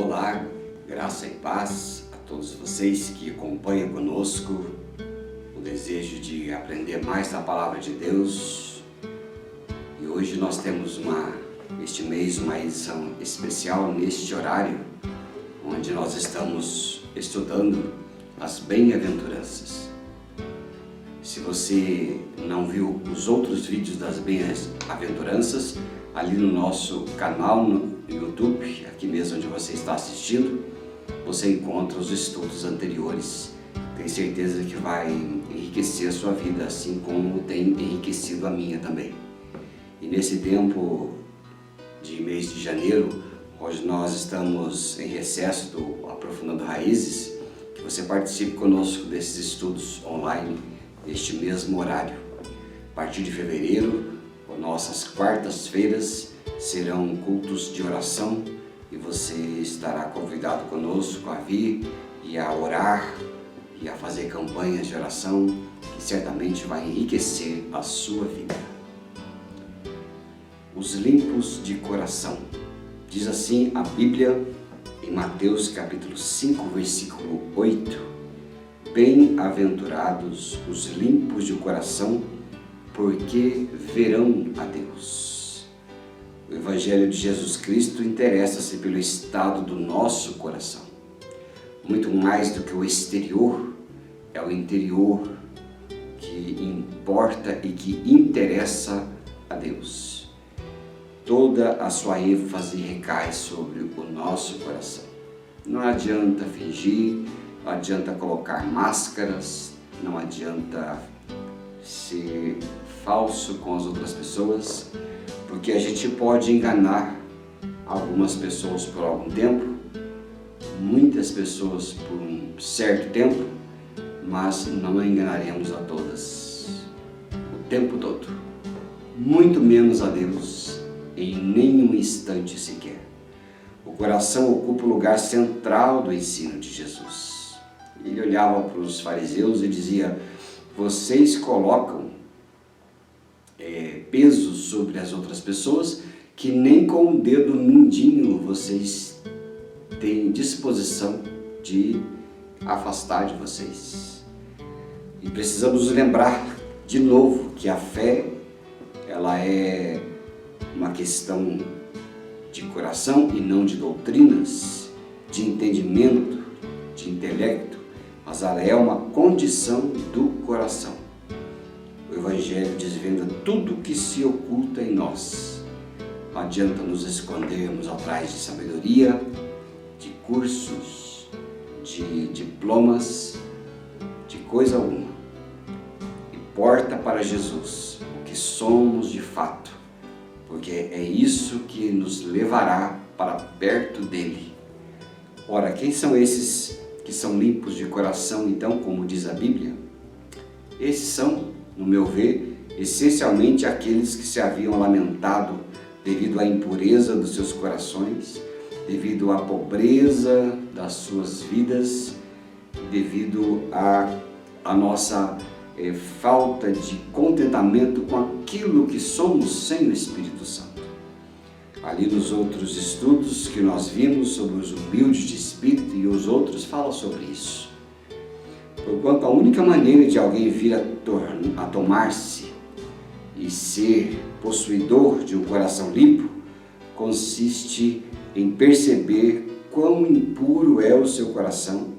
Olá, graça e paz a todos vocês que acompanham conosco o desejo de aprender mais da Palavra de Deus. E hoje nós temos este mês uma edição especial neste horário, onde nós estamos estudando as bem-aventuranças. Se você não viu os outros vídeos das bem-aventuranças, ali no nosso canal no YouTube, aqui mesmo onde você está assistindo, você encontra os estudos anteriores. Tenho certeza que vai enriquecer a sua vida, assim como tem enriquecido a minha também. E nesse tempo de mês de janeiro, hoje nós estamos em recesso do Aprofundando Raízes, que você participe conosco desses estudos online, neste mesmo horário. A partir de fevereiro, nossas quartas-feiras serão cultos de oração e você estará convidado conosco a vir e a orar e a fazer campanhas de oração que certamente vai enriquecer a sua vida. Os limpos de coração. Diz assim a Bíblia em Mateus capítulo 5, versículo 8: Bem-aventurados os limpos de coração, porque verão a Deus. O Evangelho de Jesus Cristo interessa-se pelo estado do nosso coração. Muito mais do que o exterior, é o interior que importa e que interessa a Deus. Toda a sua ênfase recai sobre o nosso coração. Não adianta fingir, não adianta colocar máscaras, não adianta ser falso com as outras pessoas, porque a gente pode enganar algumas pessoas por algum tempo, muitas pessoas por um certo tempo, mas não enganaremos a todas o tempo todo, muito menos a Deus em nenhum instante sequer. O coração ocupa o lugar central do ensino de Jesus. Ele olhava para os fariseus e dizia: vocês colocam peso sobre as outras pessoas que nem com o dedo mindinho vocês têm disposição de afastar de vocês. E precisamos lembrar de novo que a fé, ela é uma questão de coração e não de doutrinas, de entendimento, de intelecto, mas ela é uma condição do coração. O Evangelho desvenda tudo que se oculta em nós. Não adianta nos escondermos atrás de sabedoria, de cursos, de diplomas, de coisa alguma. Importa para Jesus o que somos de fato, porque é isso que nos levará para perto dele. Ora, quem são esses que são limpos de coração, então, como diz a Bíblia? Esses são, no meu ver, essencialmente aqueles que se haviam lamentado devido à impureza dos seus corações, devido à pobreza das suas vidas, devido à nossa falta de contentamento com aquilo que somos sem o Espírito Santo. Ali nos outros estudos que nós vimos sobre os humildes de espírito, e os outros falam sobre isso. Porquanto a única maneira de alguém vir a tomar-se e ser possuidor de um coração limpo consiste em perceber quão impuro é o seu coração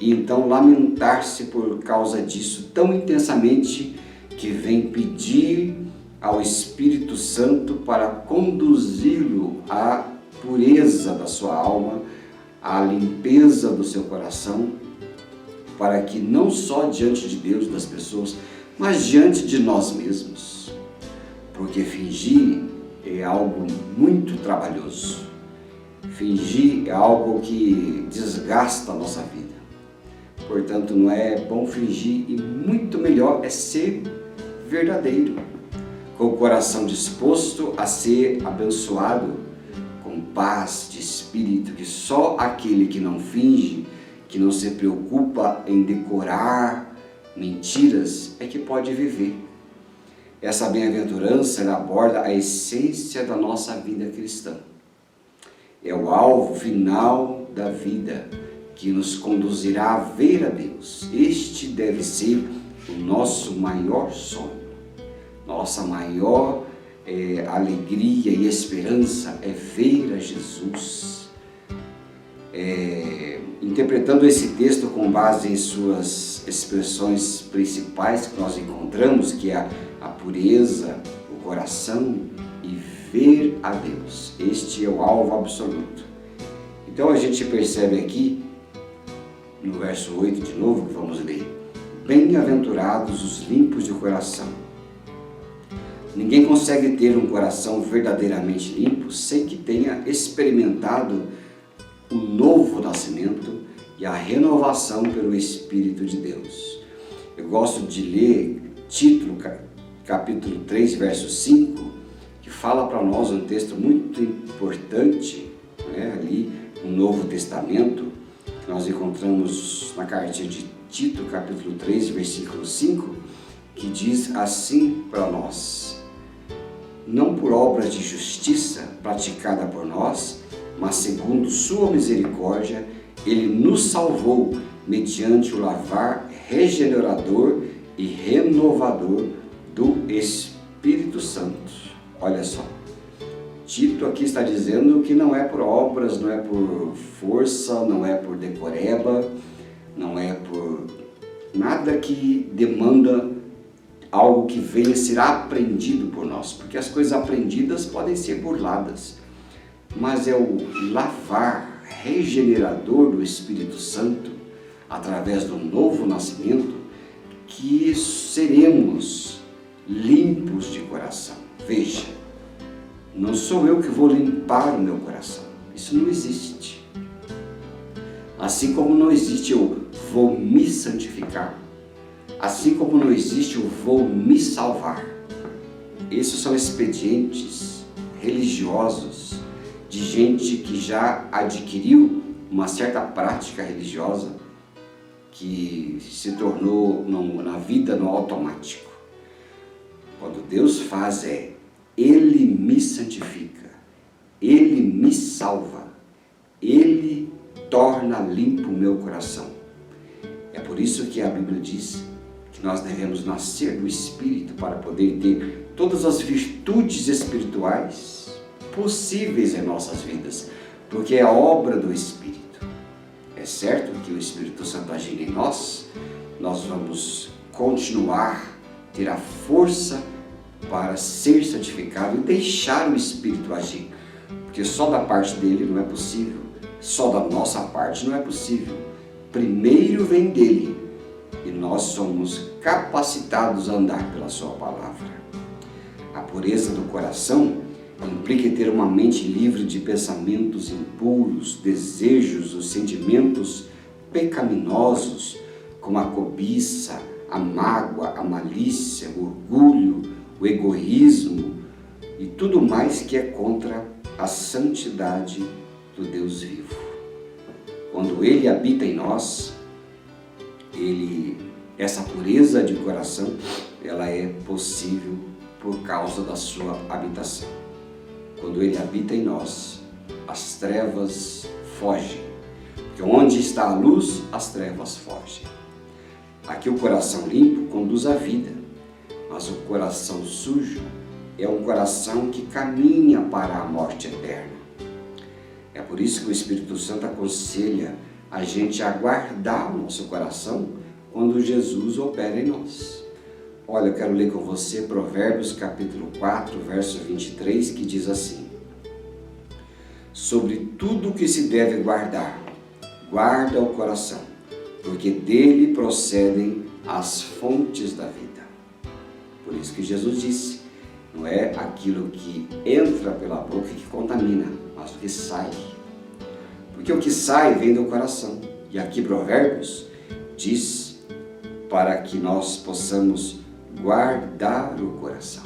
e então lamentar-se por causa disso tão intensamente que vem pedir ao Espírito Santo para conduzi-lo à pureza da sua alma, à limpeza do seu coração, para que não só diante de Deus e das pessoas, mas diante de nós mesmos. Porque fingir é algo muito trabalhoso. Fingir é algo que desgasta a nossa vida. Portanto, não é bom fingir e muito melhor é ser verdadeiro, com o coração disposto a ser abençoado, com paz de espírito que só aquele que não finge, que não se preocupa em decorar mentiras, é que pode viver. Essa bem-aventurança aborda a essência da nossa vida cristã. É o alvo final da vida, que nos conduzirá a ver a Deus. Este deve ser o nosso maior sonho. Nossa maior alegria e esperança é ver a Jesus. Interpretando esse texto com base em suas expressões principais que nós encontramos, que é a pureza, o coração e ver a Deus. Este é o alvo absoluto. Então a gente percebe aqui, no verso 8 de novo, que vamos ler: bem-aventurados os limpos de coração. Ninguém consegue ter um coração verdadeiramente limpo sem que tenha experimentado o novo nascimento e a renovação pelo Espírito de Deus. Eu gosto de ler Tito, capítulo 3, verso 5, que fala para nós um texto muito importante, ali no Novo Testamento, que nós encontramos na cartinha de Tito, capítulo 3, versículo 5, que diz assim para nós: não por obras de justiça praticada por nós, mas segundo sua misericórdia, ele nos salvou mediante o lavar regenerador e renovador do Espírito Santo. Olha só, Tito aqui está dizendo que não é por obras, não é por força, não é por decoreba, não é por nada que demanda algo que venha ser aprendido por nós, porque as coisas aprendidas podem ser burladas, mas é o lavar regenerador do Espírito Santo, através do novo nascimento, que seremos limpos de coração. Veja, não sou eu que vou limpar o meu coração, isso não existe. Assim como não existe eu vou me santificar, assim como não existe eu vou me salvar. Esses são expedientes religiosos de gente que já adquiriu uma certa prática religiosa que se tornou na vida no automático. Quando Deus faz Ele me santifica, Ele me salva, Ele torna limpo o meu coração. É por isso que a Bíblia diz que nós devemos nascer do Espírito para poder ter todas as virtudes espirituais possíveis em nossas vidas, porque é a obra do Espírito. É certo que o Espírito Santo agindo em nós, nós vamos continuar, ter a força para ser santificado e deixar o Espírito agir, porque só da parte dele não é possível, só da nossa parte não é possível. Primeiro vem dele e nós somos capacitados a andar pela sua palavra. A pureza do coração implica ter uma mente livre de pensamentos impuros, desejos ou sentimentos pecaminosos, como a cobiça, a mágoa, a malícia, o orgulho, o egoísmo e tudo mais que é contra a santidade do Deus vivo. Quando Ele habita em nós, essa pureza de coração, ela é possível por causa da sua habitação. Quando Ele habita em nós, as trevas fogem, porque onde está a luz, as trevas fogem. Aqui o coração limpo conduz à vida, mas o coração sujo é um coração que caminha para a morte eterna. É por isso que o Espírito Santo aconselha a gente a guardar o nosso coração quando Jesus opera em nós. Olha, eu quero ler com você Provérbios capítulo 4, verso 23, que diz assim: sobre tudo que se deve guardar, guarda o coração, porque dele procedem as fontes da vida. Por isso que Jesus disse, não é aquilo que entra pela boca que contamina, mas o que sai. Porque o que sai vem do coração. E aqui Provérbios diz para que nós possamos guardar o coração.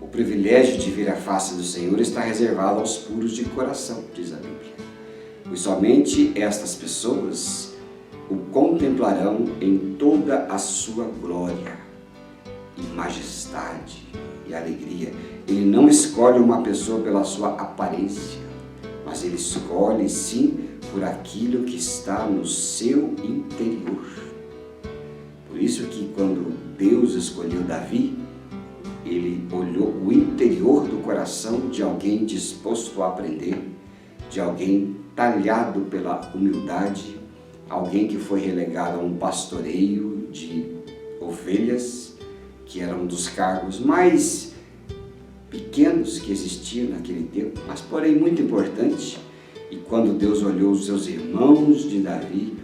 O privilégio de ver a face do Senhor está reservado aos puros de coração, diz a Bíblia. Pois somente estas pessoas o contemplarão em toda a sua glória e majestade e alegria. Ele não escolhe uma pessoa pela sua aparência, mas mas Ele escolhe sim por aquilo que está no seu interior. Por isso que quando Deus escolheu Davi, Ele olhou o interior do coração de alguém disposto a aprender, de alguém talhado pela humildade, alguém que foi relegado a um pastoreio de ovelhas, que era um dos cargos mais pequenos que existiam naquele tempo, mas porém muito importante. E quando Deus olhou os seus irmãos de Davi,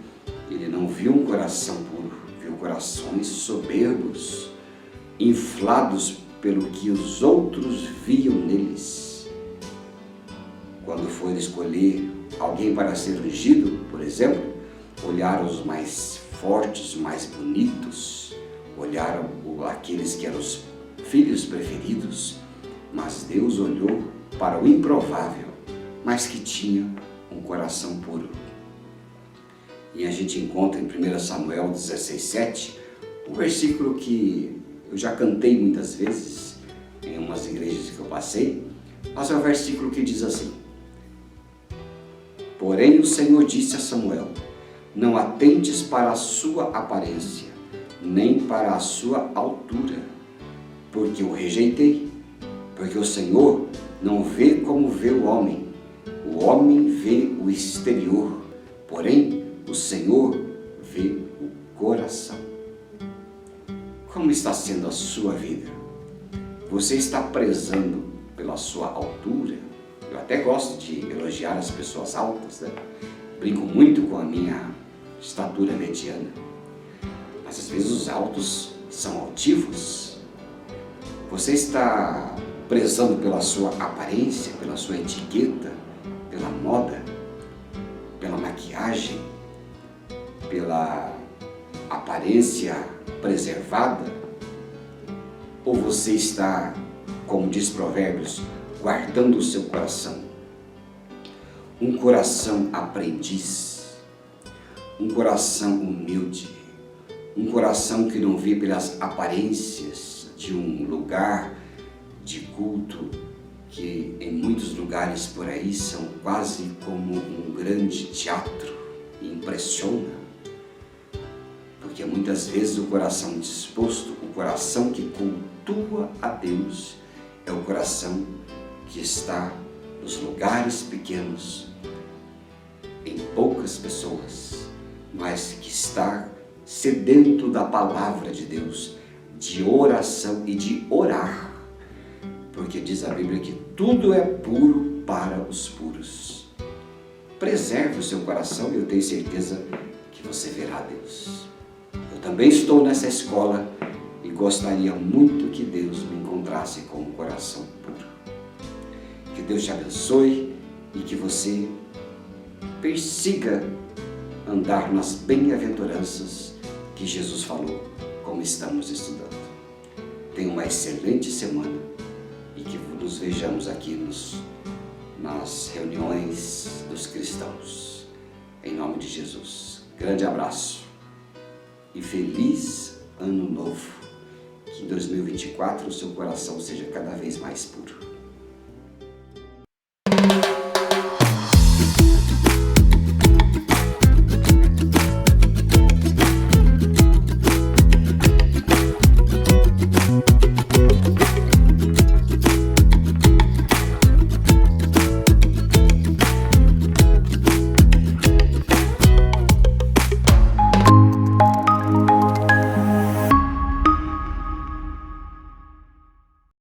Ele não viu um coração puro, viu corações soberbos, inflados pelo que os outros viam neles. Quando for escolher alguém para ser ungido, por exemplo, olharam os mais fortes, mais bonitos, olharam aqueles que eram os filhos preferidos, mas Deus olhou para o improvável, mas que tinha um coração puro. E a gente encontra em 1 Samuel 16:7, um versículo que eu já cantei muitas vezes em umas igrejas que eu passei, mas é um versículo que diz assim: porém o Senhor disse a Samuel, não atentes para a sua aparência, nem para a sua altura, porque o rejeitei, porque o Senhor não vê como vê o homem vê o exterior, porém o Senhor vê o coração. Como está sendo a sua vida? Você está prezando pela sua altura? Eu até gosto de elogiar as pessoas altas, né? Brinco muito com a minha estatura mediana. Mas às vezes os altos são altivos. Você está prezando pela sua aparência, pela sua etiqueta, pela moda, pela maquiagem, pela aparência preservada? Ou você está, como diz Provérbios, guardando o seu coração? Um coração aprendiz, um coração humilde, um coração que não vê pelas aparências de um lugar de culto, que em muitos lugares por aí são quase como um grande teatro e impressiona. Porque muitas vezes o coração disposto, o coração que cultua a Deus, é o coração que está nos lugares pequenos, em poucas pessoas, mas que está sedento da palavra de Deus, de oração e de orar. Porque diz a Bíblia que tudo é puro para os puros. Preserve o seu coração e eu tenho certeza que você verá Deus. Eu também estou nessa escola e gostaria muito que Deus me encontrasse com um coração puro. Que Deus te abençoe e que você persiga andar nas bem-aventuranças que Jesus falou, como estamos estudando. Tenha uma excelente semana e que nos vejamos aqui nas reuniões dos cristãos. Em nome de Jesus. Grande abraço e feliz ano novo. Que em 2024 o seu coração seja cada vez mais puro.